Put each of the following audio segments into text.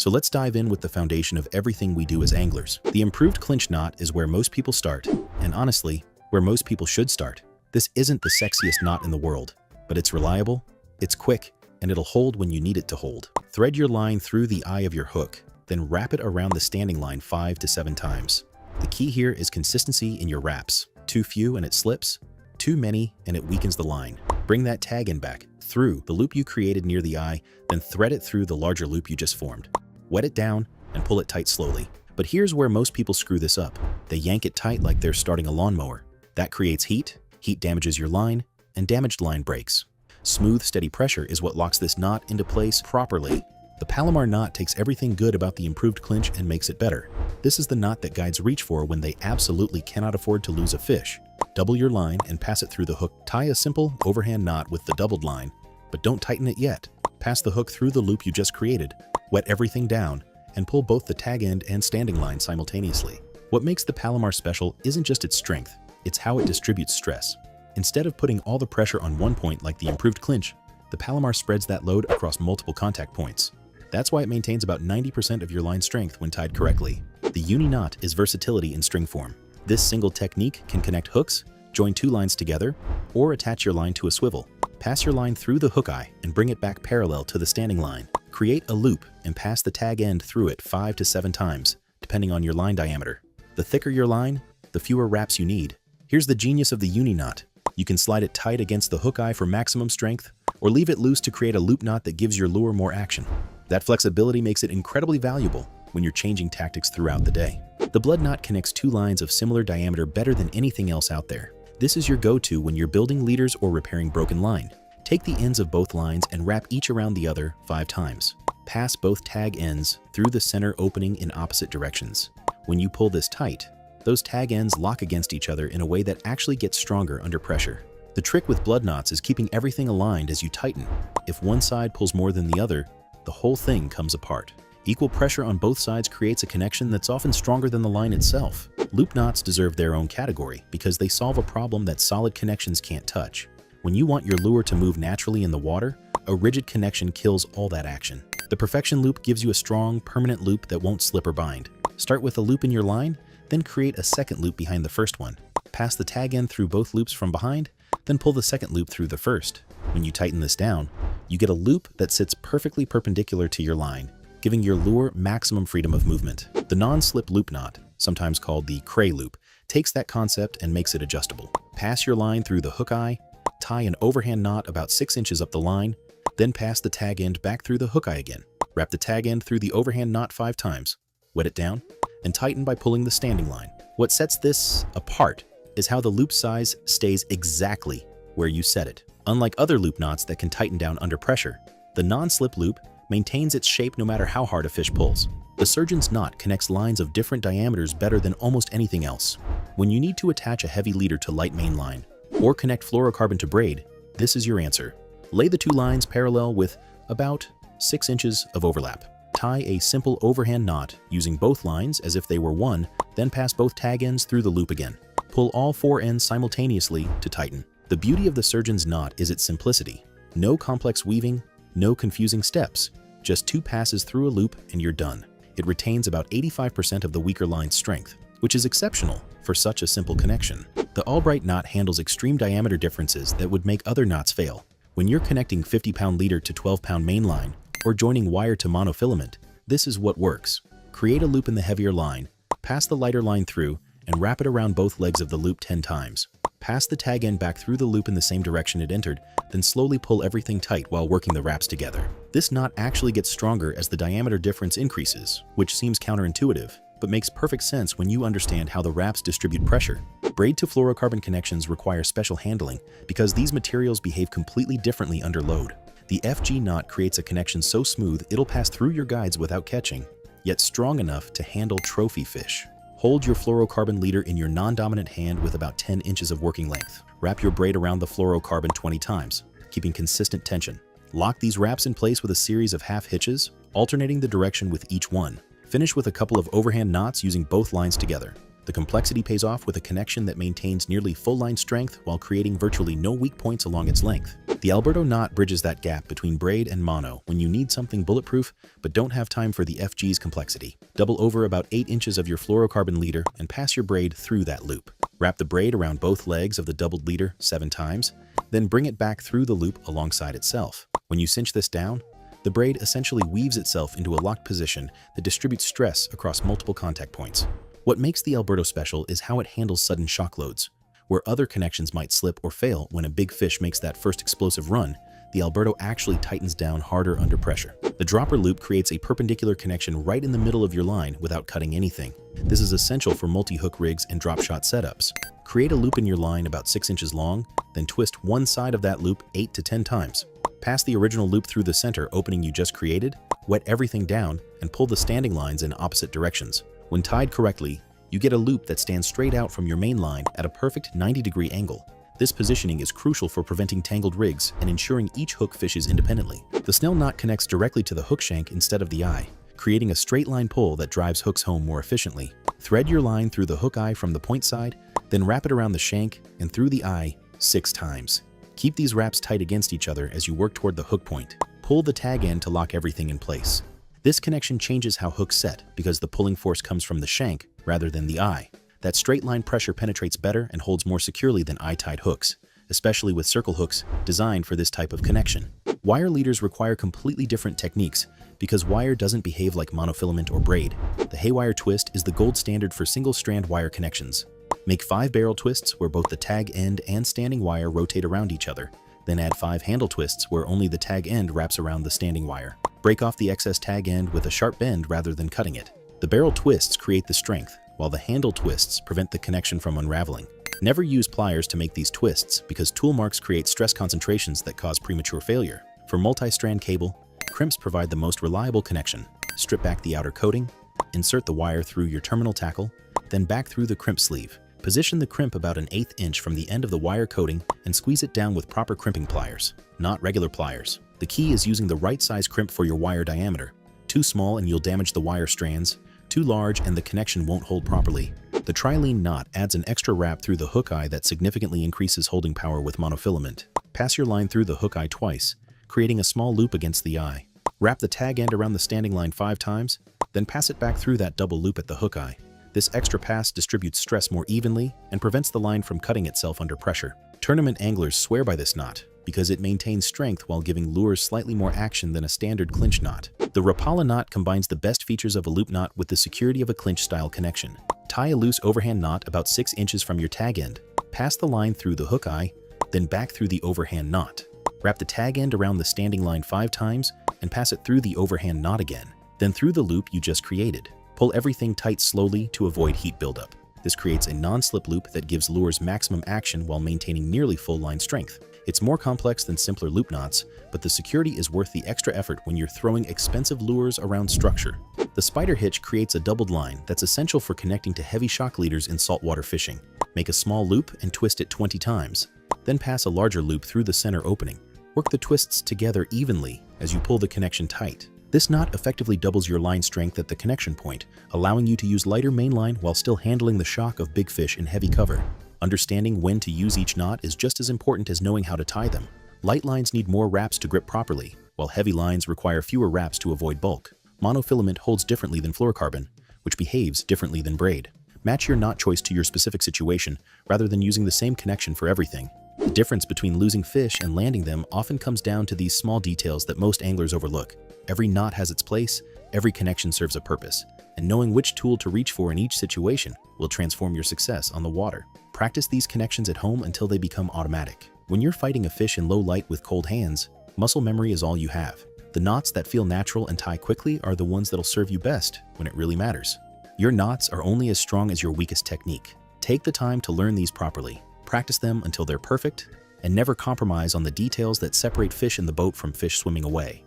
So let's dive in with the foundation of everything we do as anglers. The improved clinch knot is where most people start, and honestly, where most people should start. This isn't the sexiest knot in the world, but it's reliable, it's quick, and it'll hold when you need it to hold. Thread your line through the eye of your hook, then wrap it around the standing line 5 to 7 times. The key here is consistency in your wraps. Too few and it slips, too many and it weakens the line. Bring that tag end back through the loop you created near the eye, then thread it through the larger loop you just formed. Wet it down and pull it tight slowly. But here's where most people screw this up. They yank it tight like they're starting a lawnmower. That creates heat damages your line, and damaged line breaks. Smooth, steady pressure is what locks this knot into place properly. The Palomar knot takes everything good about the improved clinch and makes it better. This is the knot that guides reach for when they absolutely cannot afford to lose a fish. Double your line and pass it through the hook. Tie a simple overhand knot with the doubled line, but don't tighten it yet. Pass the hook through the loop you just created, wet everything down, and pull both the tag end and standing line simultaneously. What makes the Palomar special isn't just its strength, it's how it distributes stress. Instead of putting all the pressure on one point like the improved clinch, the Palomar spreads that load across multiple contact points. That's why it maintains about 90% of your line strength when tied correctly. The uni knot is versatility in string form. This single technique can connect hooks, join 2 lines together, or attach your line to a swivel. Pass your line through the hook eye and bring it back parallel to the standing line. Create a loop and pass the tag end through it 5 to 7 times, depending on your line diameter. The thicker your line, the fewer wraps you need. Here's the genius of the uni knot. You can slide it tight against the hook eye for maximum strength, or leave it loose to create a loop knot that gives your lure more action. That flexibility makes it incredibly valuable when you're changing tactics throughout the day. The blood knot connects 2 lines of similar diameter better than anything else out there. This is your go-to when you're building leaders or repairing broken line. Take the ends of both lines and wrap each around the other 5 times. Pass both tag ends through the center opening in opposite directions. When you pull this tight, those tag ends lock against each other in a way that actually gets stronger under pressure. The trick with blood knots is keeping everything aligned as you tighten. If one side pulls more than the other, the whole thing comes apart. Equal pressure on both sides creates a connection that's often stronger than the line itself. Loop knots deserve their own category because they solve a problem that solid connections can't touch. When you want your lure to move naturally in the water, a rigid connection kills all that action. The perfection loop gives you a strong, permanent loop that won't slip or bind. Start with a loop in your line, then create a second loop behind the first one. Pass the tag end through both loops from behind, then pull the second loop through the first. When you tighten this down, you get a loop that sits perfectly perpendicular to your line, giving your lure maximum freedom of movement. The non-slip loop knot, sometimes called the cray loop, takes that concept and makes it adjustable. Pass your line through the hook eye, tie an overhand knot about 6 inches up the line, then pass the tag end back through the hook eye again. Wrap the tag end through the overhand knot 5 times, wet it down, and tighten by pulling the standing line. What sets this apart is how the loop size stays exactly where you set it. Unlike other loop knots that can tighten down under pressure, the non-slip loop maintains its shape no matter how hard a fish pulls. The surgeon's knot connects lines of different diameters better than almost anything else. When you need to attach a heavy leader to light main line, or connect fluorocarbon to braid, this is your answer. Lay the 2 lines parallel with about 6 inches of overlap. Tie a simple overhand knot using both lines as if they were one, then pass both tag ends through the loop again. Pull all 4 ends simultaneously to tighten. The beauty of the surgeon's knot is its simplicity. No complex weaving, no confusing steps, just 2 passes through a loop and you're done. It retains about 85% of the weaker line's strength, which is exceptional for such a simple connection. The Albright knot handles extreme diameter differences that would make other knots fail. When you're connecting 50-pound leader to 12-pound main line, or joining wire to monofilament, this is what works. Create a loop in the heavier line, pass the lighter line through, and wrap it around both legs of the loop 10 times. Pass the tag end back through the loop in the same direction it entered, then slowly pull everything tight while working the wraps together. This knot actually gets stronger as the diameter difference increases, which seems counterintuitive, but makes perfect sense when you understand how the wraps distribute pressure. Braid to fluorocarbon connections require special handling because these materials behave completely differently under load. The FG knot creates a connection so smooth it'll pass through your guides without catching, yet strong enough to handle trophy fish. Hold your fluorocarbon leader in your non-dominant hand with about 10 inches of working length. Wrap your braid around the fluorocarbon 20 times, keeping consistent tension. Lock these wraps in place with a series of half hitches, alternating the direction with each one. Finish with a couple of overhand knots using both lines together. The complexity pays off with a connection that maintains nearly full line strength while creating virtually no weak points along its length. The Alberto knot bridges that gap between braid and mono when you need something bulletproof but don't have time for the FG's complexity. Double over about 8 inches of your fluorocarbon leader and pass your braid through that loop. Wrap the braid around both legs of the doubled leader 7 times, then bring it back through the loop alongside itself. When you cinch this down, the braid essentially weaves itself into a locked position that distributes stress across multiple contact points. What makes the Alberto special is how it handles sudden shock loads. Where other connections might slip or fail when a big fish makes that first explosive run, the Alberto actually tightens down harder under pressure. The dropper loop creates a perpendicular connection right in the middle of your line without cutting anything. This is essential for multi-hook rigs and drop shot setups. Create a loop in your line about 6 inches long, then twist one side of that loop 8 to 10 times. Pass the original loop through the center opening you just created, wet everything down, and pull the standing lines in opposite directions. When tied correctly, you get a loop that stands straight out from your main line at a perfect 90-degree angle. This positioning is crucial for preventing tangled rigs and ensuring each hook fishes independently. The snell knot connects directly to the hook shank instead of the eye, creating a straight line pull that drives hooks home more efficiently. Thread your line through the hook eye from the point side, then wrap it around the shank and through the eye 6 times. Keep these wraps tight against each other as you work toward the hook point. Pull the tag end to lock everything in place. This connection changes how hooks set because the pulling force comes from the shank rather than the eye. That straight line pressure penetrates better and holds more securely than eye-tied hooks, especially with circle hooks designed for this type of connection. Wire leaders require completely different techniques because wire doesn't behave like monofilament or braid. The haywire twist is the gold standard for single-strand wire connections. Make 5 barrel twists where both the tag end and standing wire rotate around each other. Then add 5 handle twists where only the tag end wraps around the standing wire. Break off the excess tag end with a sharp bend rather than cutting it. The barrel twists create the strength, while the handle twists prevent the connection from unraveling. Never use pliers to make these twists because tool marks create stress concentrations that cause premature failure. For multi-strand cable, crimps provide the most reliable connection. Strip back the outer coating, insert the wire through your terminal tackle, then back through the crimp sleeve. Position the crimp about 1/8 inch from the end of the wire coating and squeeze it down with proper crimping pliers, not regular pliers. The key is using the right size crimp for your wire diameter. Too small and you'll damage the wire strands. Too large and the connection won't hold properly. The trilene knot adds an extra wrap through the hook eye that significantly increases holding power with monofilament. Pass your line through the hook eye twice, creating a small loop against the eye. Wrap the tag end around the standing line 5 times, then pass it back through that double loop at the hook eye. This extra pass distributes stress more evenly and prevents the line from cutting itself under pressure. Tournament anglers swear by this knot because it maintains strength while giving lures slightly more action than a standard clinch knot. The Rapala knot combines the best features of a loop knot with the security of a clinch-style connection. Tie a loose overhand knot about 6 inches from your tag end. Pass the line through the hook eye, then back through the overhand knot. Wrap the tag end around the standing line 5 times and pass it through the overhand knot again, then through the loop you just created. Pull everything tight slowly to avoid heat buildup. This creates a non-slip loop that gives lures maximum action while maintaining nearly full line strength. It's more complex than simpler loop knots, but the security is worth the extra effort when you're throwing expensive lures around structure. The spider hitch creates a doubled line that's essential for connecting to heavy shock leaders in saltwater fishing. Make a small loop and twist it 20 times. Then pass a larger loop through the center opening. Work the twists together evenly as you pull the connection tight. This knot effectively doubles your line strength at the connection point, allowing you to use lighter mainline while still handling the shock of big fish in heavy cover. Understanding when to use each knot is just as important as knowing how to tie them. Light lines need more wraps to grip properly, while heavy lines require fewer wraps to avoid bulk. Monofilament holds differently than fluorocarbon, which behaves differently than braid. Match your knot choice to your specific situation rather than using the same connection for everything. The difference between losing fish and landing them often comes down to these small details that most anglers overlook. Every knot has its place, every connection serves a purpose, and knowing which tool to reach for in each situation will transform your success on the water. Practice these connections at home until they become automatic. When you're fighting a fish in low light with cold hands, muscle memory is all you have. The knots that feel natural and tie quickly are the ones that'll serve you best when it really matters. Your knots are only as strong as your weakest technique. Take the time to learn these properly. Practice them until they're perfect, and never compromise on the details that separate fish in the boat from fish swimming away.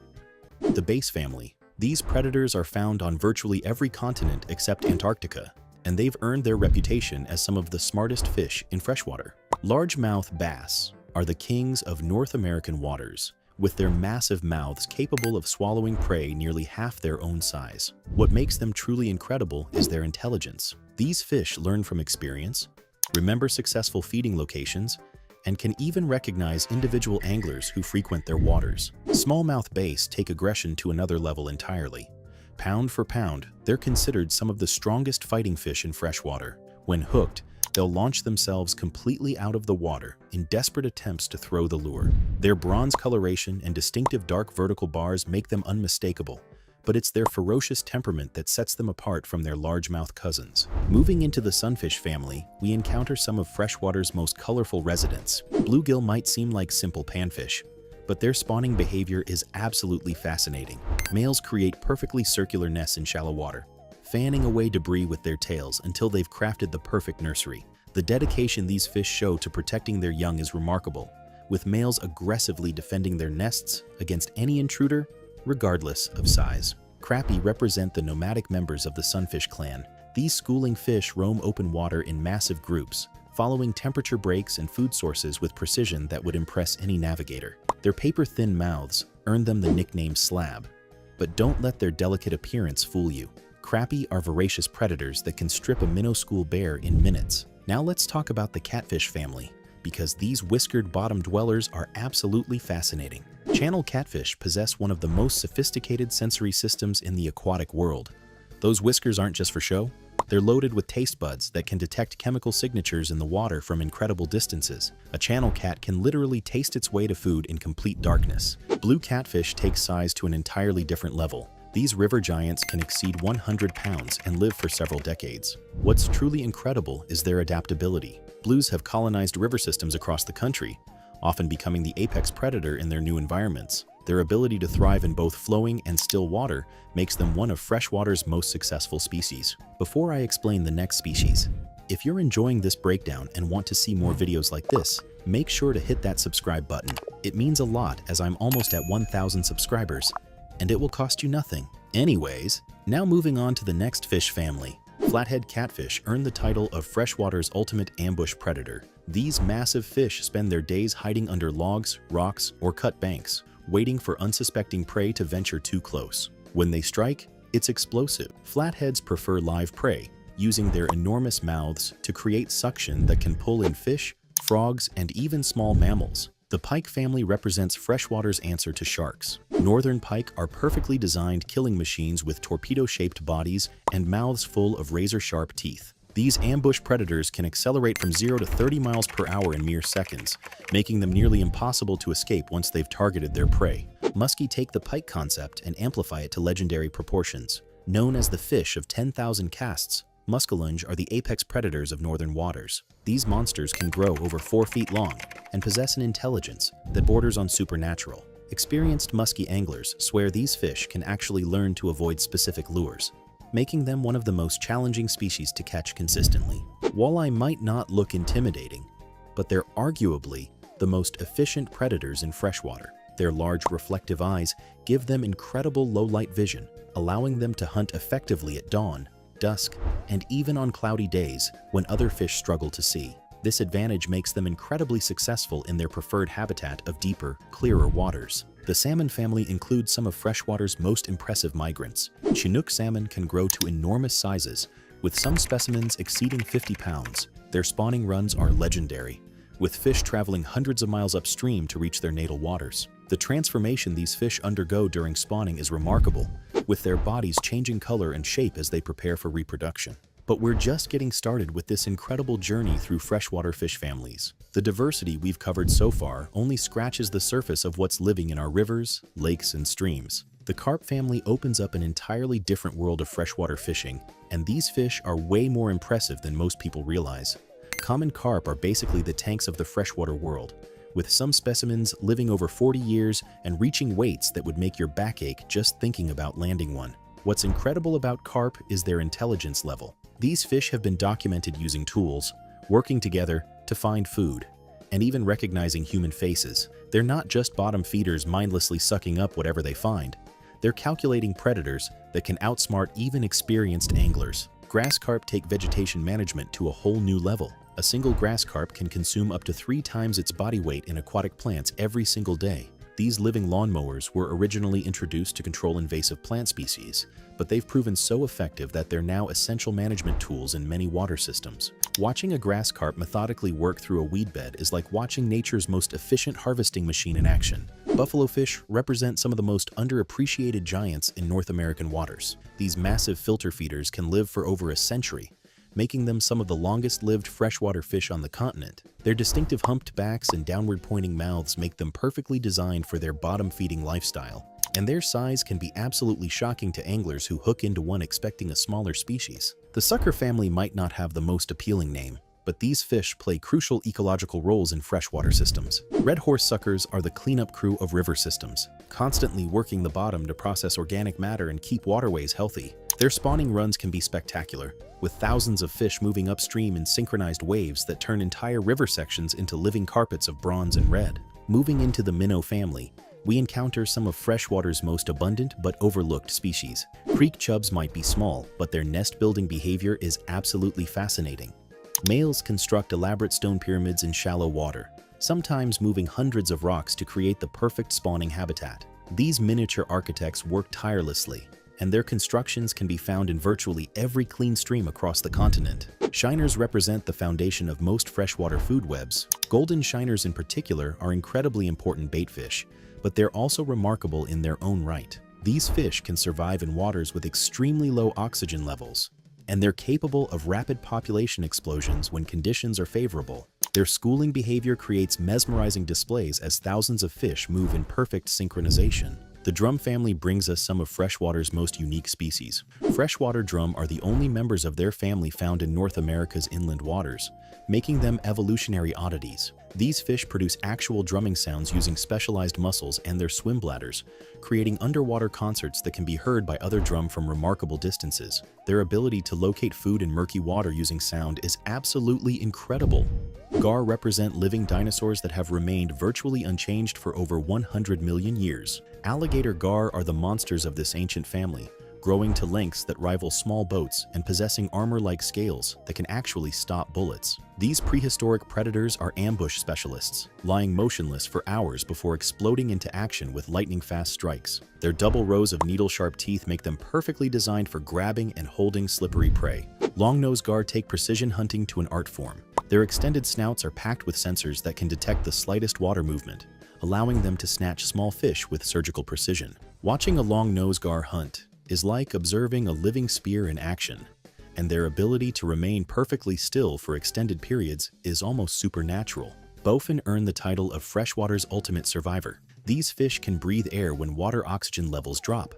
The bass family. These predators are found on virtually every continent except Antarctica, and they've earned their reputation as some of the smartest fish in freshwater. Largemouth bass are the kings of North American waters, with their massive mouths capable of swallowing prey nearly half their own size. What makes them truly incredible is their intelligence. These fish learn from experience, remember successful feeding locations, and can even recognize individual anglers who frequent their waters. Smallmouth bass take aggression to another level entirely. Pound for pound, they're considered some of the strongest fighting fish in freshwater. When hooked, they'll launch themselves completely out of the water in desperate attempts to throw the lure. Their bronze coloration and distinctive dark vertical bars make them unmistakable, but it's their ferocious temperament that sets them apart from their largemouth cousins. Moving into the sunfish family, we encounter some of freshwater's most colorful residents. Bluegill might seem like simple panfish, but their spawning behavior is absolutely fascinating. Males create perfectly circular nests in shallow water, fanning away debris with their tails until they've crafted the perfect nursery. The dedication these fish show to protecting their young is remarkable, with males aggressively defending their nests against any intruder, regardless of size. Crappie represent the nomadic members of the sunfish clan. These schooling fish roam open water in massive groups, following temperature breaks and food sources with precision that would impress any navigator. Their paper-thin mouths earn them the nickname slab, but don't let their delicate appearance fool you. Crappie are voracious predators that can strip a minuscule bear in minutes. Now let's talk about the catfish family, because these whiskered bottom dwellers are absolutely fascinating. Channel catfish possess one of the most sophisticated sensory systems in the aquatic world. Those whiskers aren't just for show. They're loaded with taste buds that can detect chemical signatures in the water from incredible distances. A channel cat can literally taste its way to food in complete darkness. Blue catfish take size to an entirely different level. These river giants can exceed 100 pounds and live for several decades. What's truly incredible is their adaptability. Blues have colonized river systems across the country, often becoming the apex predator in their new environments. Their ability to thrive in both flowing and still water makes them one of freshwater's most successful species. Before I explain the next species, if you're enjoying this breakdown and want to see more videos like this, make sure to hit that subscribe button. It means a lot, as I'm almost at 1,000 subscribers, and it will cost you nothing. Anyways, now moving on to the next fish family. Flathead catfish earn the title of freshwater's ultimate ambush predator. These massive fish spend their days hiding under logs, rocks, or cut banks, waiting for unsuspecting prey to venture too close. When they strike, it's explosive. Flatheads prefer live prey, using their enormous mouths to create suction that can pull in fish, frogs, and even small mammals. The pike family represents freshwater's answer to sharks. Northern pike are perfectly designed killing machines with torpedo-shaped bodies and mouths full of razor-sharp teeth. These ambush predators can accelerate from 0 to 30 miles per hour in mere seconds, making them nearly impossible to escape once they've targeted their prey. Muskie take the pike concept and amplify it to legendary proportions. Known as the fish of 10,000 casts, muskellunge are the apex predators of northern waters. These monsters can grow over 4 feet long and possess an intelligence that borders on supernatural. Experienced muskie anglers swear these fish can actually learn to avoid specific lures, making them one of the most challenging species to catch consistently. Walleye might not look intimidating, but they're arguably the most efficient predators in freshwater. Their large reflective eyes give them incredible low-light vision, allowing them to hunt effectively at dawn, dusk, and even on cloudy days when other fish struggle to see. This advantage makes them incredibly successful in their preferred habitat of deeper, clearer waters. The salmon family includes some of freshwater's most impressive migrants. Chinook salmon can grow to enormous sizes, with some specimens exceeding 50 pounds. Their spawning runs are legendary, with fish traveling hundreds of miles upstream to reach their natal waters. The transformation these fish undergo during spawning is remarkable, with their bodies changing color and shape as they prepare for reproduction. But we're just getting started with this incredible journey through freshwater fish families. The diversity we've covered so far only scratches the surface of what's living in our rivers, lakes, and streams. The carp family opens up an entirely different world of freshwater fishing, and these fish are way more impressive than most people realize. Common carp are basically the tanks of the freshwater world, with some specimens living over 40 years and reaching weights that would make your back ache just thinking about landing one. What's incredible about carp is their intelligence level. These fish have been documented using tools, working together to find food, and even recognizing human faces. They're not just bottom feeders mindlessly sucking up whatever they find. They're calculating predators that can outsmart even experienced anglers. Grass carp take vegetation management to a whole new level. A single grass carp can consume up to 3 times its body weight in aquatic plants every single day. These living lawnmowers were originally introduced to control invasive plant species, but they've proven so effective that they're now essential management tools in many water systems. Watching a grass carp methodically work through a weed bed is like watching nature's most efficient harvesting machine in action. Buffalo fish represent some of the most underappreciated giants in North American waters. These massive filter feeders can live for over a century, making them some of the longest-lived freshwater fish on the continent. Their distinctive humped backs and downward-pointing mouths make them perfectly designed for their bottom-feeding lifestyle. And their size can be absolutely shocking to anglers who hook into one expecting a smaller species. The sucker family might not have the most appealing name, but these fish play crucial ecological roles in freshwater systems. Red horse suckers are the cleanup crew of river systems, constantly working the bottom to process organic matter and keep waterways healthy. Their spawning runs can be spectacular, with thousands of fish moving upstream in synchronized waves that turn entire river sections into living carpets of bronze and red. Moving into the minnow family, we encounter some of freshwater's most abundant but overlooked species. Creek chubs might be small, but their nest-building behavior is absolutely fascinating. Males construct elaborate stone pyramids in shallow water, sometimes moving hundreds of rocks to create the perfect spawning habitat. These miniature architects work tirelessly, and their constructions can be found in virtually every clean stream across the continent. Shiners represent the foundation of most freshwater food webs. Golden shiners in particular are incredibly important bait fish, but they're also remarkable in their own right. These fish can survive in waters with extremely low oxygen levels, and they're capable of rapid population explosions when conditions are favorable. Their schooling behavior creates mesmerizing displays as thousands of fish move in perfect synchronization. The drum family brings us some of freshwater's most unique species. Freshwater drum are the only members of their family found in North America's inland waters, making them evolutionary oddities. These fish produce actual drumming sounds using specialized muscles and their swim bladders, creating underwater concerts that can be heard by other drum from remarkable distances. Their ability to locate food in murky water using sound is absolutely incredible. Gar represent living dinosaurs that have remained virtually unchanged for over 100 million years. Alligator gar are the monsters of this ancient family, growing to lengths that rival small boats and possessing armor-like scales that can actually stop bullets. These prehistoric predators are ambush specialists, lying motionless for hours before exploding into action with lightning-fast strikes. Their double rows of needle-sharp teeth make them perfectly designed for grabbing and holding slippery prey. Long-nosed gar take precision hunting to an art form. Their extended snouts are packed with sensors that can detect the slightest water movement, allowing them to snatch small fish with surgical precision. Watching a long-nosed gar hunt is like observing a living spear in action, and their ability to remain perfectly still for extended periods is almost supernatural. Bowfin earn the title of freshwater's ultimate survivor. These fish can breathe air when water oxygen levels drop,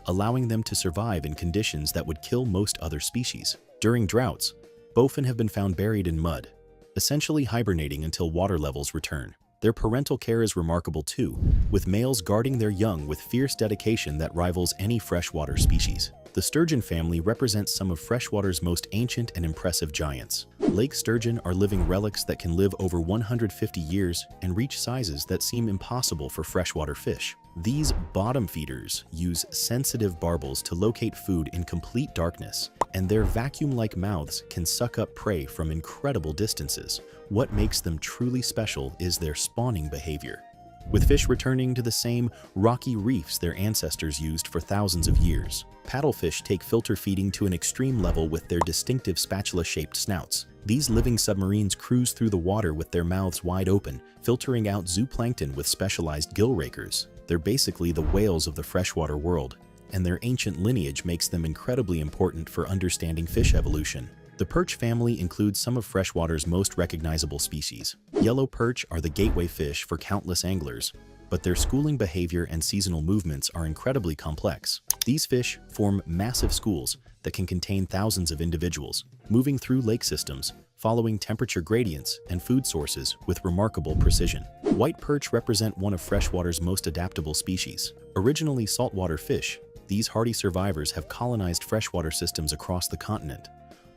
allowing them to survive in conditions that would kill most other species. During droughts, bowfin have been found buried in mud, essentially hibernating until water levels return. Their parental care is remarkable too, with males guarding their young with fierce dedication that rivals any freshwater species. The sturgeon family represents some of freshwater's most ancient and impressive giants. Lake sturgeon are living relics that can live over 150 years and reach sizes that seem impossible for freshwater fish. These bottom feeders use sensitive barbels to locate food in complete darkness, and their vacuum-like mouths can suck up prey from incredible distances. What makes them truly special is their spawning behavior, with fish returning to the same rocky reefs their ancestors used for thousands of years. Paddlefish take filter feeding to an extreme level with their distinctive spatula-shaped snouts. These living submarines cruise through the water with their mouths wide open, filtering out zooplankton with specialized gill rakers. They're basically the whales of the freshwater world, and their ancient lineage makes them incredibly important for understanding fish evolution. The perch family includes some of freshwater's most recognizable species. Yellow perch are the gateway fish for countless anglers, but their schooling behavior and seasonal movements are incredibly complex. These fish form massive schools that can contain thousands of individuals, moving through lake systems, following temperature gradients and food sources with remarkable precision. White perch represent one of freshwater's most adaptable species. Originally saltwater fish, these hardy survivors have colonized freshwater systems across the continent,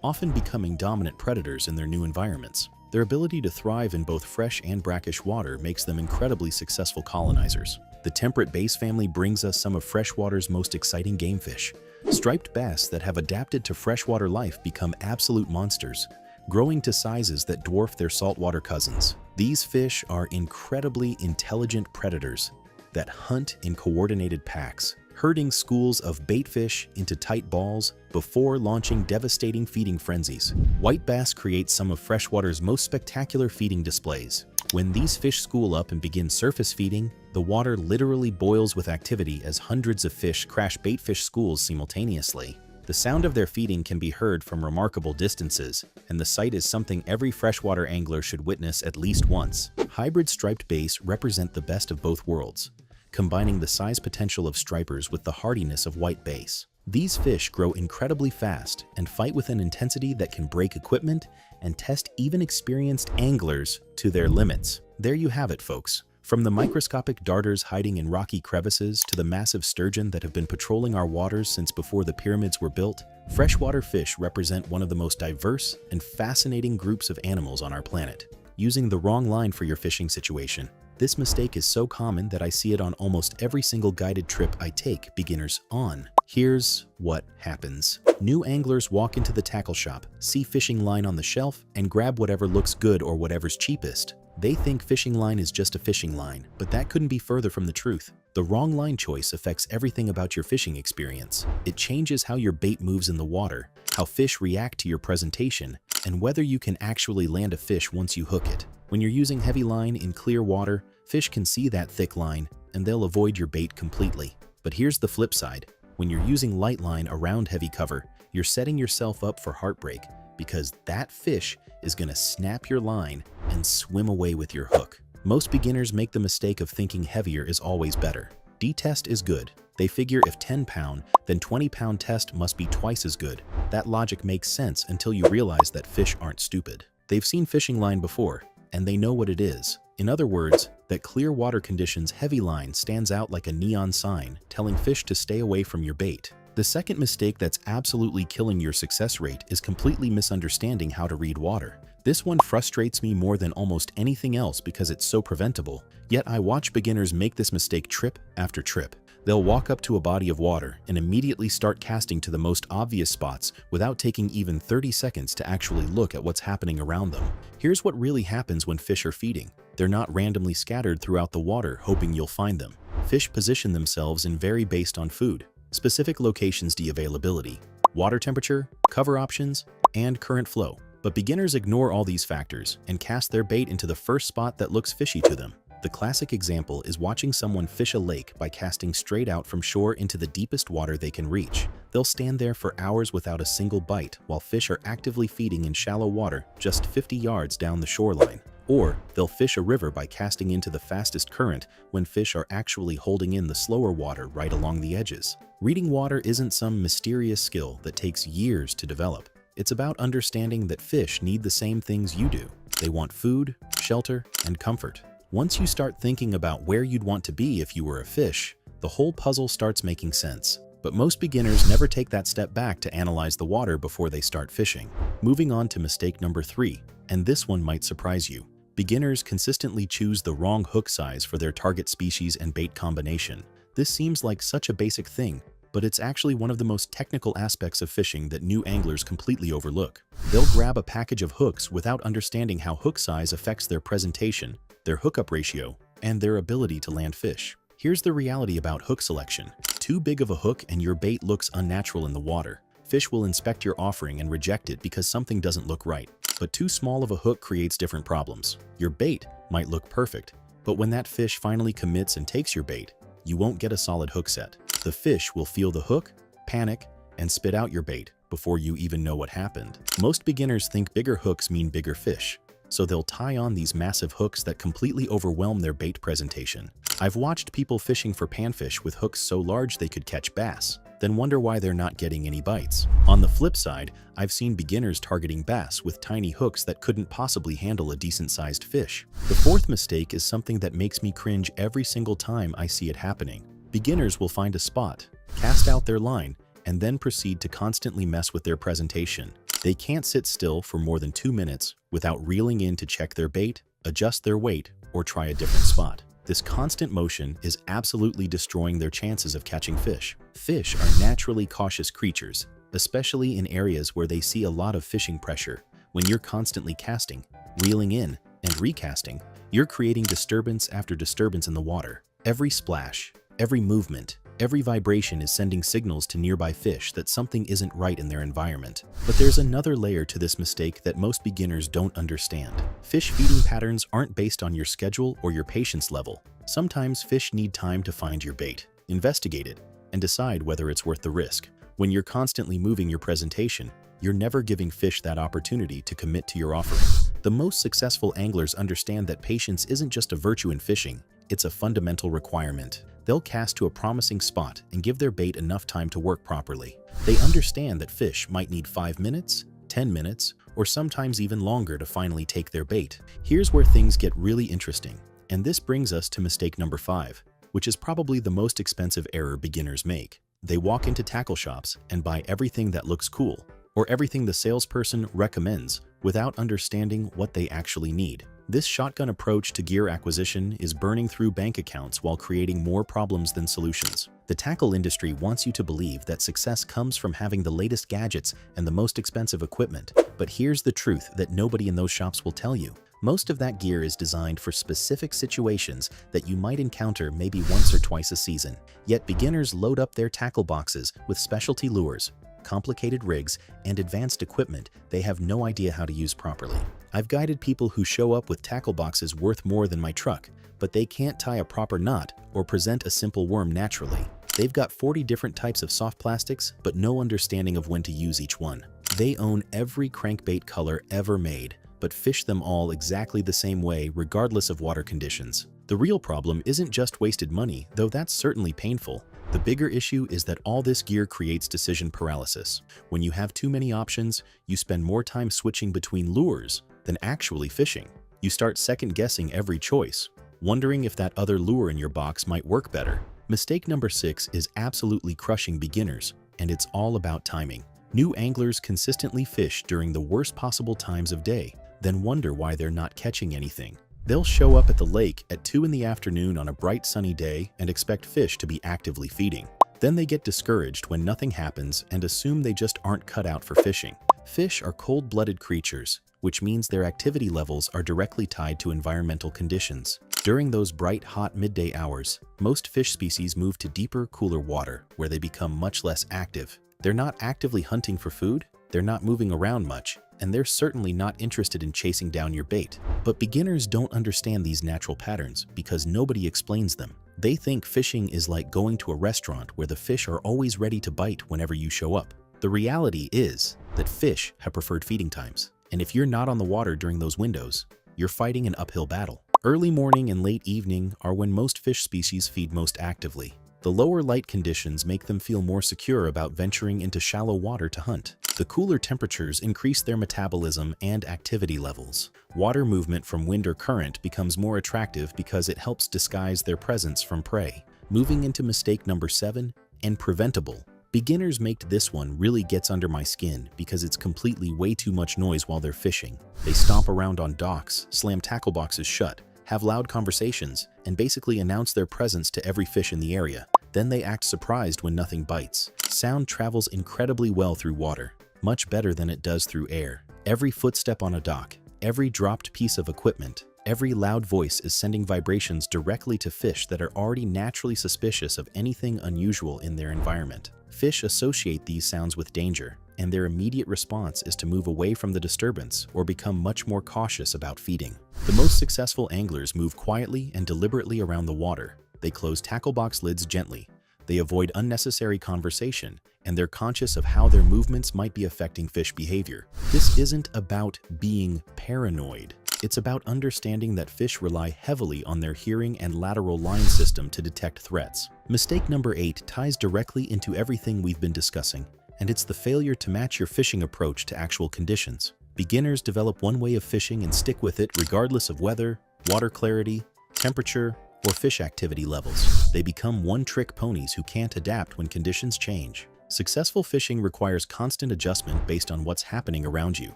often becoming dominant predators in their new environments. Their ability to thrive in both fresh and brackish water makes them incredibly successful colonizers. The temperate bass family brings us some of freshwater's most exciting game fish. Striped bass that have adapted to freshwater life become absolute monsters, growing to sizes that dwarf their saltwater cousins. These fish are incredibly intelligent predators that hunt in coordinated packs, herding schools of baitfish into tight balls before launching devastating feeding frenzies. White bass create some of freshwater's most spectacular feeding displays. When these fish school up and begin surface feeding, the water literally boils with activity as hundreds of fish crash baitfish schools simultaneously. The sound of their feeding can be heard from remarkable distances, and the sight is something every freshwater angler should witness at least once. Hybrid striped bass represent the best of both worlds, combining the size potential of stripers with the hardiness of white bass. These fish grow incredibly fast and fight with an intensity that can break equipment and test even experienced anglers to their limits. There you have it, folks. From the microscopic darters hiding in rocky crevices to the massive sturgeon that have been patrolling our waters since before the pyramids were built, freshwater fish represent one of the most diverse and fascinating groups of animals on our planet. Using the wrong line for your fishing situation. This mistake is so common that I see it on almost every single guided trip I take beginners on. Here's what happens. New anglers walk into the tackle shop, see fishing line on the shelf, and grab whatever looks good or whatever's cheapest. They think fishing line is just a fishing line, but that couldn't be further from the truth. The wrong line choice affects everything about your fishing experience. It changes how your bait moves in the water, how fish react to your presentation, and whether you can actually land a fish once you hook it. When you're using heavy line in clear water, fish can see that thick line, and they'll avoid your bait completely. But here's the flip side. When you're using light line around heavy cover, you're setting yourself up for heartbreak, because that fish is going to snap your line and swim away with your hook. Most beginners make the mistake of thinking heavier is always better. D-test is good. They figure if 10-pound, then 20-pound test must be twice as good. That logic makes sense until you realize that fish aren't stupid. They've seen fishing line before, and they know what it is. In other words, that clear water conditions heavy line stands out like a neon sign, telling fish to stay away from your bait. The second mistake that's absolutely killing your success rate is completely misunderstanding how to read water. This one frustrates me more than almost anything else because it's so preventable. Yet I watch beginners make this mistake trip after trip. They'll walk up to a body of water and immediately start casting to the most obvious spots without taking even 30 seconds to actually look at what's happening around them. Here's what really happens when fish are feeding. They're not randomly scattered throughout the water hoping you'll find them. Fish position themselves and vary based on food, specific locations, availability, water temperature, cover options, and current flow. But beginners ignore all these factors and cast their bait into the first spot that looks fishy to them. The classic example is watching someone fish a lake by casting straight out from shore into the deepest water they can reach. They'll stand there for hours without a single bite while fish are actively feeding in shallow water just 50 yards down the shoreline. Or they'll fish a river by casting into the fastest current when fish are actually holding in the slower water right along the edges. Reading water isn't some mysterious skill that takes years to develop. It's about understanding that fish need the same things you do. They want food, shelter, and comfort. Once you start thinking about where you'd want to be if you were a fish, the whole puzzle starts making sense. But most beginners never take that step back to analyze the water before they start fishing. Moving on to mistake number 3, and this one might surprise you. Beginners consistently choose the wrong hook size for their target species and bait combination. This seems like such a basic thing, but it's actually one of the most technical aspects of fishing that new anglers completely overlook. They'll grab a package of hooks without understanding how hook size affects their presentation, their hookup ratio, and their ability to land fish. Here's the reality about hook selection. Too big of a hook and your bait looks unnatural in the water. Fish will inspect your offering and reject it because something doesn't look right. But too small of a hook creates different problems. Your bait might look perfect, but when that fish finally commits and takes your bait, you won't get a solid hook set. The fish will feel the hook, panic, and spit out your bait before you even know what happened. Most beginners think bigger hooks mean bigger fish, so they'll tie on these massive hooks that completely overwhelm their bait presentation. I've watched people fishing for panfish with hooks so large they could catch bass, then wonder why they're not getting any bites. On the flip side, I've seen beginners targeting bass with tiny hooks that couldn't possibly handle a decent-sized fish. The fourth mistake is something that makes me cringe every single time I see it happening. Beginners will find a spot, cast out their line, and then proceed to constantly mess with their presentation. They can't sit still for more than 2 minutes without reeling in to check their bait, adjust their weight, or try a different spot. This constant motion is absolutely destroying their chances of catching fish. Fish are naturally cautious creatures, especially in areas where they see a lot of fishing pressure. When you're constantly casting, reeling in, and recasting, you're creating disturbance after disturbance in the water. Every splash, every movement, Every vibration is sending signals to nearby fish that something isn't right in their environment. But there's another layer to this mistake that most beginners don't understand. Fish feeding patterns aren't based on your schedule or your patience level. Sometimes fish need time to find your bait, investigate it, and decide whether it's worth the risk. When you're constantly moving your presentation, you're never giving fish that opportunity to commit to your offering. The most successful anglers understand that patience isn't just a virtue in fishing, it's a fundamental requirement. They'll cast to a promising spot and give their bait enough time to work properly. They understand that fish might need 5 minutes, 10 minutes, or sometimes even longer to finally take their bait. Here's where things get really interesting, and this brings us to mistake number 5, which is probably the most expensive error beginners make. They walk into tackle shops and buy everything that looks cool, or everything the salesperson recommends, without understanding what they actually need. This shotgun approach to gear acquisition is burning through bank accounts while creating more problems than solutions. The tackle industry wants you to believe that success comes from having the latest gadgets and the most expensive equipment. But here's the truth that nobody in those shops will tell you. Most of that gear is designed for specific situations that you might encounter maybe once or twice a season. Yet beginners load up their tackle boxes with specialty lures, complicated rigs, and advanced equipment they have no idea how to use properly. I've guided people who show up with tackle boxes worth more than my truck, but they can't tie a proper knot or present a simple worm naturally. They've got 40 different types of soft plastics, but no understanding of when to use each one. They own every crankbait color ever made, but fish them all exactly the same way regardless of water conditions. The real problem isn't just wasted money, though that's certainly painful. The bigger issue is that all this gear creates decision paralysis. When you have too many options, you spend more time switching between lures than actually fishing. You start second-guessing every choice, wondering if that other lure in your box might work better. Mistake number 6 is absolutely crushing beginners, and it's all about timing. New anglers consistently fish during the worst possible times of day, then wonder why they're not catching anything. They'll show up at the lake at 2 in the afternoon on a bright sunny day and expect fish to be actively feeding. Then they get discouraged when nothing happens and assume they just aren't cut out for fishing. Fish are cold-blooded creatures, which means their activity levels are directly tied to environmental conditions. During those bright, hot midday hours, most fish species move to deeper, cooler water, where they become much less active. They're not actively hunting for food, they're not moving around much, and they're certainly not interested in chasing down your bait. But beginners don't understand these natural patterns because nobody explains them. They think fishing is like going to a restaurant where the fish are always ready to bite whenever you show up. The reality is that fish have preferred feeding times, and if you're not on the water during those windows, you're fighting an uphill battle. Early morning and late evening are when most fish species feed most actively. The lower light conditions make them feel more secure about venturing into shallow water to hunt. The cooler temperatures increase their metabolism and activity levels. Water movement from wind or current becomes more attractive because it helps disguise their presence from prey. Moving into mistake number 7, and preventable. Beginners make this one really gets under my skin because it's completely way too much noise while they're fishing. They stomp around on docks, slam tackle boxes shut, have loud conversations, and basically announce their presence to every fish in the area. Then they act surprised when nothing bites. Sound travels incredibly well through water, much better than it does through air. Every footstep on a dock, every dropped piece of equipment, every loud voice is sending vibrations directly to fish that are already naturally suspicious of anything unusual in their environment. Fish associate these sounds with danger, and their immediate response is to move away from the disturbance or become much more cautious about feeding. The most successful anglers move quietly and deliberately around the water. They close tackle box lids gently. They avoid unnecessary conversation, and they're conscious of how their movements might be affecting fish behavior. This isn't about being paranoid. It's about understanding that fish rely heavily on their hearing and lateral line system to detect threats. Mistake number 8 ties directly into everything we've been discussing, and it's the failure to match your fishing approach to actual conditions. Beginners develop one way of fishing and stick with it regardless of weather, water clarity, temperature, or fish activity levels. They become one-trick ponies who can't adapt when conditions change. Successful fishing requires constant adjustment based on what's happening around you.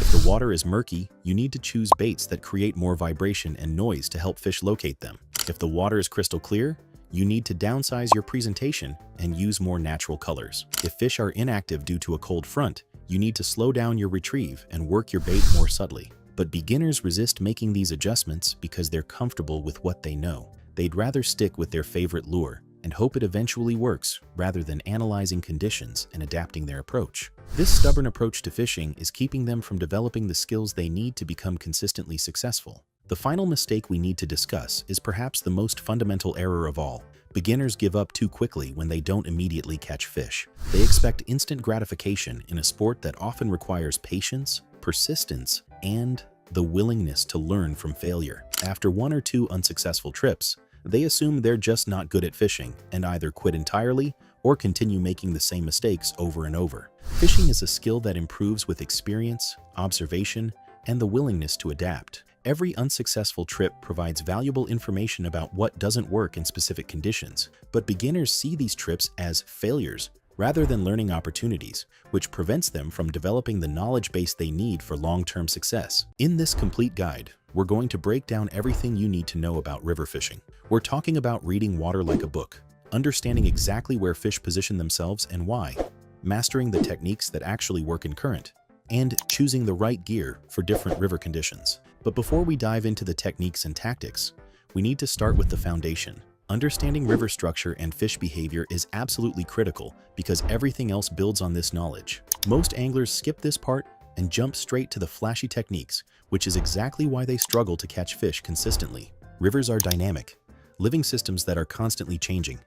If the water is murky, you need to choose baits that create more vibration and noise to help fish locate them. If the water is crystal clear, you need to downsize your presentation and use more natural colors. If fish are inactive due to a cold front, you need to slow down your retrieve and work your bait more subtly. But beginners resist making these adjustments because they're comfortable with what they know. They'd rather stick with their favorite lure, and hope it eventually works rather than analyzing conditions and adapting their approach. This stubborn approach to fishing is keeping them from developing the skills they need to become consistently successful. The final mistake we need to discuss is perhaps the most fundamental error of all. Beginners give up too quickly when they don't immediately catch fish. They expect instant gratification in a sport that often requires patience, persistence, and the willingness to learn from failure. After one or two unsuccessful trips, they assume they're just not good at fishing and either quit entirely or continue making the same mistakes over and over. Fishing is a skill that improves with experience, observation, and the willingness to adapt. Every unsuccessful trip provides valuable information about what doesn't work in specific conditions, but beginners see these trips as failures rather than learning opportunities, which prevents them from developing the knowledge base they need for long-term success. In this complete guide, we're going to break down everything you need to know about river fishing. We're talking about reading water like a book, understanding exactly where fish position themselves and why, mastering the techniques that actually work in current, and choosing the right gear for different river conditions. But before we dive into the techniques and tactics, we need to start with the foundation. Understanding river structure and fish behavior is absolutely critical because everything else builds on this knowledge. Most anglers skip this part and jump straight to the flashy techniques, which is exactly why they struggle to catch fish consistently. Rivers are dynamic, living systems that are constantly changing.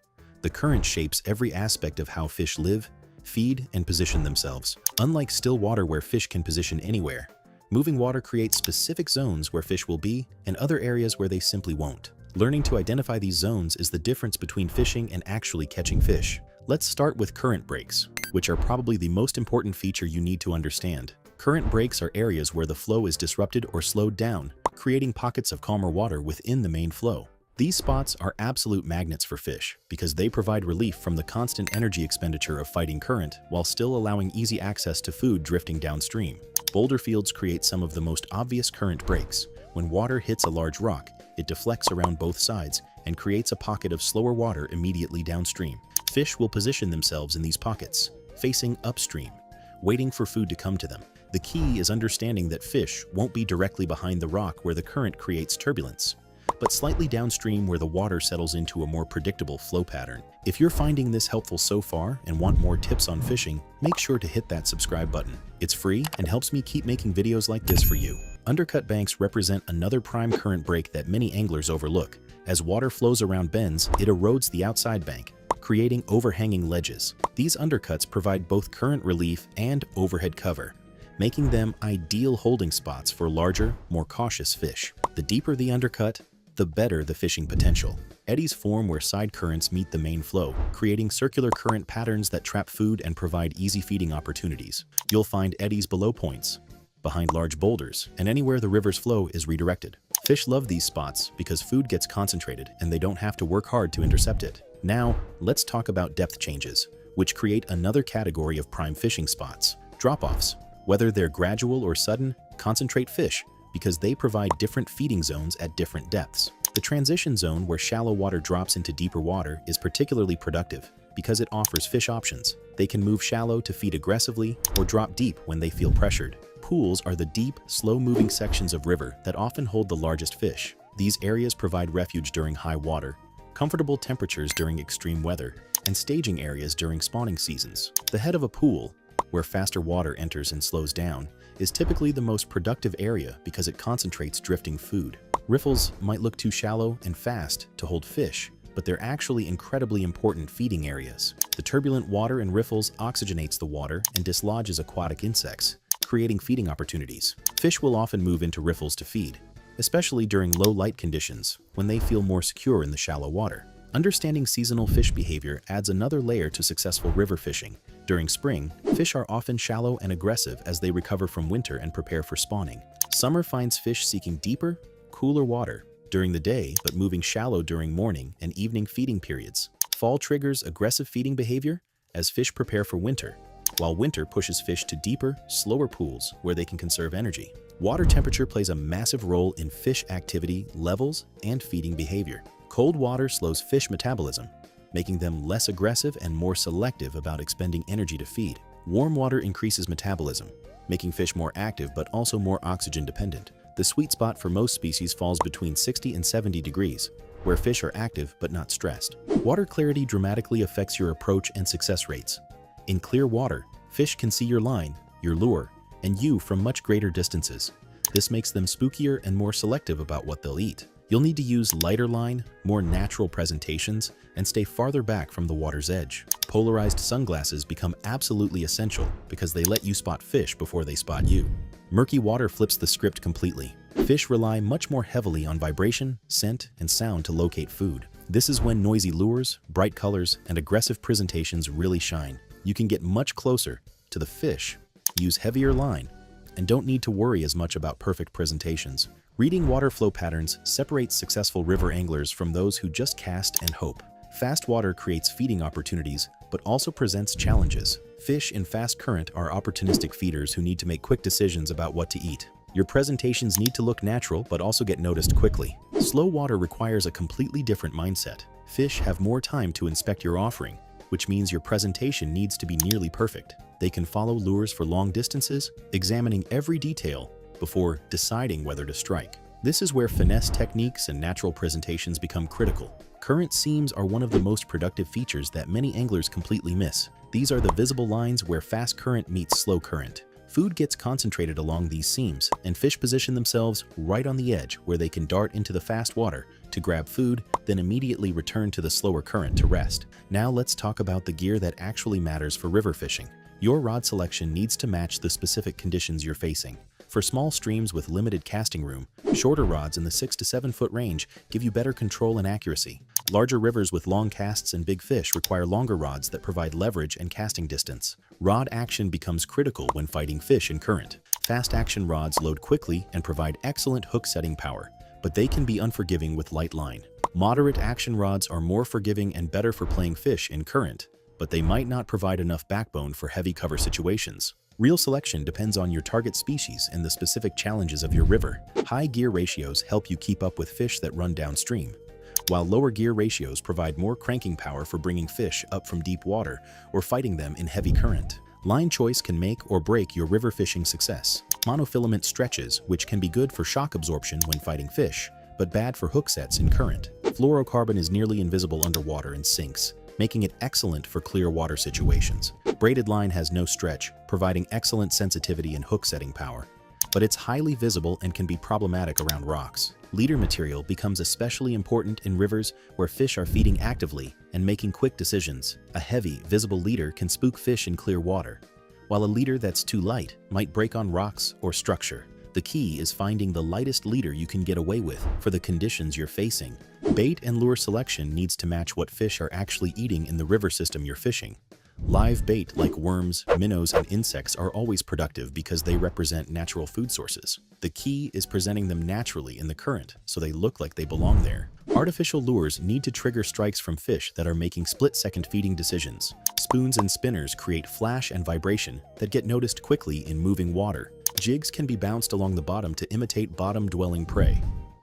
The current shapes every aspect of how fish live, feed, and position themselves. Unlike still water where fish can position anywhere, moving water creates specific zones where fish will be and other areas where they simply won't. Learning to identify these zones is the difference between fishing and actually catching fish. Let's start with current breaks, which are probably the most important feature you need to understand. Current breaks are areas where the flow is disrupted or slowed down, creating pockets of calmer water within the main flow. These spots are absolute magnets for fish because they provide relief from the constant energy expenditure of fighting current while still allowing easy access to food drifting downstream. Boulder fields create some of the most obvious current breaks. When water hits a large rock, it deflects around both sides and creates a pocket of slower water immediately downstream. Fish will position themselves in these pockets, facing upstream, waiting for food to come to them. The key is understanding that fish won't be directly behind the rock where the current creates turbulence, but slightly downstream where the water settles into a more predictable flow pattern. If you're finding this helpful so far and want more tips on fishing, make sure to hit that subscribe button. It's free and helps me keep making videos like this for you. Undercut banks represent another prime current break that many anglers overlook. As water flows around bends, it erodes the outside bank, creating overhanging ledges. These undercuts provide both current relief and overhead cover, making them ideal holding spots for larger, more cautious fish. The deeper the undercut, the better the fishing potential. Eddies form where side currents meet the main flow, creating circular current patterns that trap food and provide easy feeding opportunities. You'll find eddies below points, behind large boulders, and anywhere the river's flow is redirected. Fish love these spots because food gets concentrated and they don't have to work hard to intercept it. Now, let's talk about depth changes, which create another category of prime fishing spots. Drop-offs, whether they're gradual or sudden, concentrate fish because they provide different feeding zones at different depths. The transition zone where shallow water drops into deeper water is particularly productive because it offers fish options. They can move shallow to feed aggressively or drop deep when they feel pressured. Pools are the deep, slow-moving sections of river that often hold the largest fish. These areas provide refuge during high water, comfortable temperatures during extreme weather, and staging areas during spawning seasons. The head of a pool, where faster water enters and slows down, is typically the most productive area because it concentrates drifting food. Riffles might look too shallow and fast to hold fish, but they're actually incredibly important feeding areas. The turbulent water in riffles oxygenates the water and dislodges aquatic insects, creating feeding opportunities. Fish will often move into riffles to feed, especially during low light conditions when they feel more secure in the shallow water. Understanding seasonal fish behavior adds another layer to successful river fishing. During spring, fish are often shallow and aggressive as they recover from winter and prepare for spawning. Summer finds fish seeking deeper, cooler water during the day but moving shallow during morning and evening feeding periods. Fall triggers aggressive feeding behavior as fish prepare for winter, while winter pushes fish to deeper, slower pools where they can conserve energy. Water temperature plays a massive role in fish activity levels and feeding behavior. Cold water slows fish metabolism, making them less aggressive and more selective about expending energy to feed. Warm water increases metabolism, making fish more active but also more oxygen dependent. The sweet spot for most species falls between 60 and 70 degrees, where fish are active but not stressed. Water clarity dramatically affects your approach and success rates. In clear water, fish can see your line, your lure, and you from much greater distances. This makes them spookier and more selective about what they'll eat. You'll need to use lighter line, more natural presentations, and stay farther back from the water's edge. Polarized sunglasses become absolutely essential because they let you spot fish before they spot you. Murky water flips the script completely. Fish rely much more heavily on vibration, scent, and sound to locate food. This is when noisy lures, bright colors, and aggressive presentations really shine. You can get much closer to the fish, use heavier line, and don't need to worry as much about perfect presentations. Reading water flow patterns separates successful river anglers from those who just cast and hope. Fast water creates feeding opportunities, but also presents challenges. Fish in fast current are opportunistic feeders who need to make quick decisions about what to eat. Your presentations need to look natural, but also get noticed quickly. Slow water requires a completely different mindset. Fish have more time to inspect your offering, which means your presentation needs to be nearly perfect. They can follow lures for long distances, examining every detail before deciding whether to strike. This is where finesse techniques and natural presentations become critical. Current seams are one of the most productive features that many anglers completely miss. These are the visible lines where fast current meets slow current. Food gets concentrated along these seams, and fish position themselves right on the edge where they can dart into the fast water to grab food, then immediately return to the slower current to rest. Now let's talk about the gear that actually matters for river fishing. Your rod selection needs to match the specific conditions you're facing. For small streams with limited casting room, shorter rods in the 6 to 7 foot range give you better control and accuracy. Larger rivers with long casts and big fish require longer rods that provide leverage and casting distance. Rod action becomes critical when fighting fish in current. Fast action rods load quickly and provide excellent hook setting power, but they can be unforgiving with light line. Moderate action rods are more forgiving and better for playing fish in current, but they might not provide enough backbone for heavy cover situations. Reel selection depends on your target species and the specific challenges of your river. High gear ratios help you keep up with fish that run downstream, while lower gear ratios provide more cranking power for bringing fish up from deep water or fighting them in heavy current. Line choice can make or break your river fishing success. Monofilament stretches, which can be good for shock absorption when fighting fish, but bad for hook sets in current. Fluorocarbon is nearly invisible underwater and sinks, making it excellent for clear water situations. Braided line has no stretch, providing excellent sensitivity and hook setting power, but it's highly visible and can be problematic around rocks. Leader material becomes especially important in rivers where fish are feeding actively and making quick decisions. A heavy, visible leader can spook fish in clear water, while a leader that's too light might break on rocks or structure. The key is finding the lightest leader you can get away with for the conditions you're facing. Bait and lure selection needs to match what fish are actually eating in the river system you're fishing. Live bait like worms, minnows, and insects are always productive because they represent natural food sources. The key is presenting them naturally in the current so they look like they belong there. Artificial lures need to trigger strikes from fish that are making split-second feeding decisions. Spoons and spinners create flash and vibration that get noticed quickly in moving water. Jigs can be bounced along the bottom to imitate bottom-dwelling prey.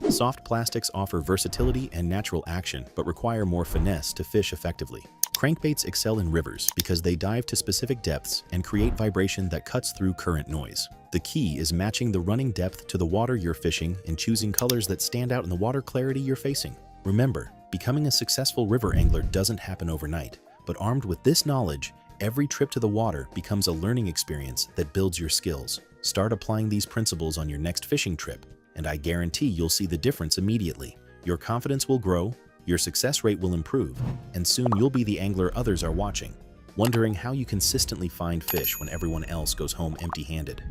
Soft plastics offer versatility and natural action, but require more finesse to fish effectively. Crankbaits excel in rivers because they dive to specific depths and create vibration that cuts through current noise. The key is matching the running depth to the water you're fishing and choosing colors that stand out in the water clarity you're facing. Remember, becoming a successful river angler doesn't happen overnight, but armed with this knowledge, every trip to the water becomes a learning experience that builds your skills. Start applying these principles on your next fishing trip, and I guarantee you'll see the difference immediately. Your confidence will grow, your success rate will improve, and soon you'll be the angler others are watching, wondering how you consistently find fish when everyone else goes home empty-handed.